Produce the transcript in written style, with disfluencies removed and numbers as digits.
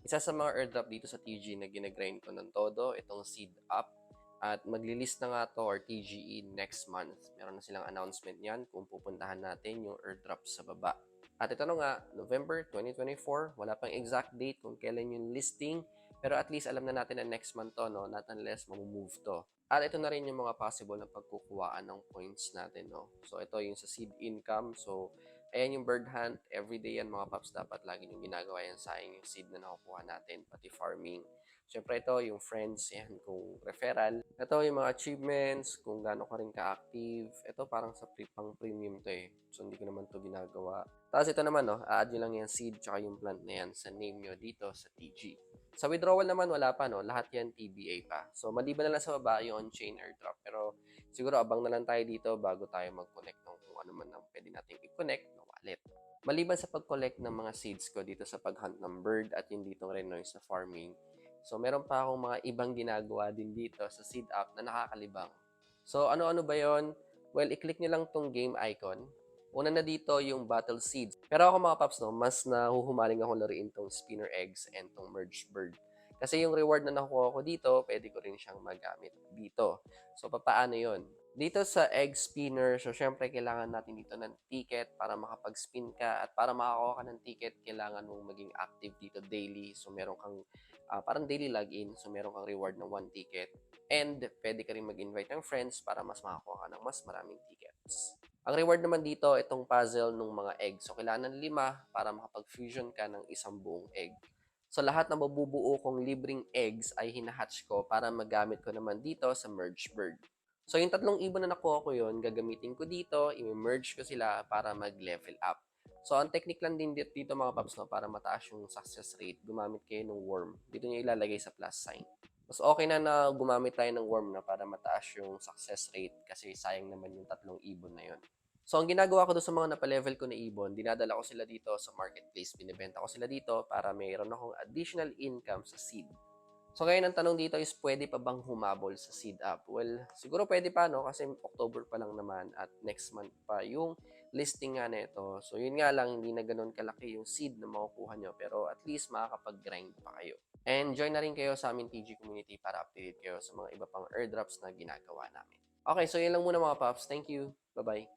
Isa sa mga airdrop dito sa TG na ginagrind ko ng todo, itong Seed Up. At maglilist na nga to or TGE next month. Meron na silang announcement niyan kung pupuntahan natin yung airdrop sa baba. At ito na nga, November 2024, wala pang exact date kung kailan yung listing, pero at least alam na natin na next month to, no? Not unless mamove to. At ito na rin yung mga possible na pagkukuhaan ng points natin, no? So ito yung sa seed income. So ayan yung bird hunt, everyday yan mga paps, dapat lagi yung ginagawa yan, sayang yung seed na nakukuha natin, pati farming. Siyempre ito, yung friends, yan, kung referral. Ito, yung mga achievements, kung gaano ka rin ka-active. Ito, parang sa pang premium to eh. So, hindi ko naman to ginagawa. Tapos ito naman, no, add nyo lang yung seed tsaka yung plant na yan sa name nyo dito sa TG. Sa withdrawal naman, wala pa, no? Lahat yan TBA pa. So, maliban na lang sa baba yung on-chain airdrop. Pero, siguro abang na lang tayo dito bago tayo mag-connect ng kung ano man ang pwede natin i-connect na wallet. Maliban sa pag-collect ng mga seeds ko dito sa pag-hunt ng bird at yung dito rin no, sa farming, so, meron pa akong mga ibang ginagawa din dito sa Seed App na nakakalibang. So, ano-ano ba yon? Well, i-click nyo lang tong game icon. Una na dito yung Battle Seeds. Pero ako mga paps, no, mas nahuhumaling ako laruin tong Spinner Eggs and tong Merge Bird. Kasi yung reward na nakuha ko dito, pwede ko rin siyang magamit dito. So, papaano yon? Dito sa egg spinner, so syempre kailangan natin dito ng ticket para makapag-spin ka at para makakuha ka ng ticket, kailangan mong maging active dito daily. So meron kang parang daily login, so meron kang reward ng 1 ticket and pwede ka rin mag-invite ng friends para mas makakuha ka ng mas maraming tickets. Ang reward naman dito, itong puzzle ng mga egg. So kailangan ng 5 para makapag-fusion ka ng isang buong egg. So lahat na mabubuo kong libreng eggs ay hinahatch ko para magamit ko naman dito sa Merge Bird. So yung 3 ibon na nakuha ko yun, gagamitin ko dito, i-merge ko sila para mag-level up. So ang technique lang din dito mga paps, no, para mataas yung success rate, gumamit kayo ng worm. Dito nyo ilalagay sa plus sign. Mas okay na gumamit tayo ng worm na para mataas yung success rate kasi sayang naman yung 3 ibon na yun. So ang ginagawa ko doon sa mga napalevel ko na ibon, dinadala ko sila dito sa marketplace, binibenta ko sila dito para mayroon akong additional income sa seed. So ngayon ang tanong dito is pwede pa bang humabol sa seed up? Well, siguro pwede pa no kasi October pa lang naman at next month pa yung listing nga nito. So yun nga lang hindi na ganoon kalaki yung seed na makukuha nyo pero at least makakapag-grind pa kayo. And join na rin kayo sa amin TG community para update kayo sa mga iba pang airdrops na ginagawa namin. Okay, so yun lang muna mga paps. Thank you. Bye-bye.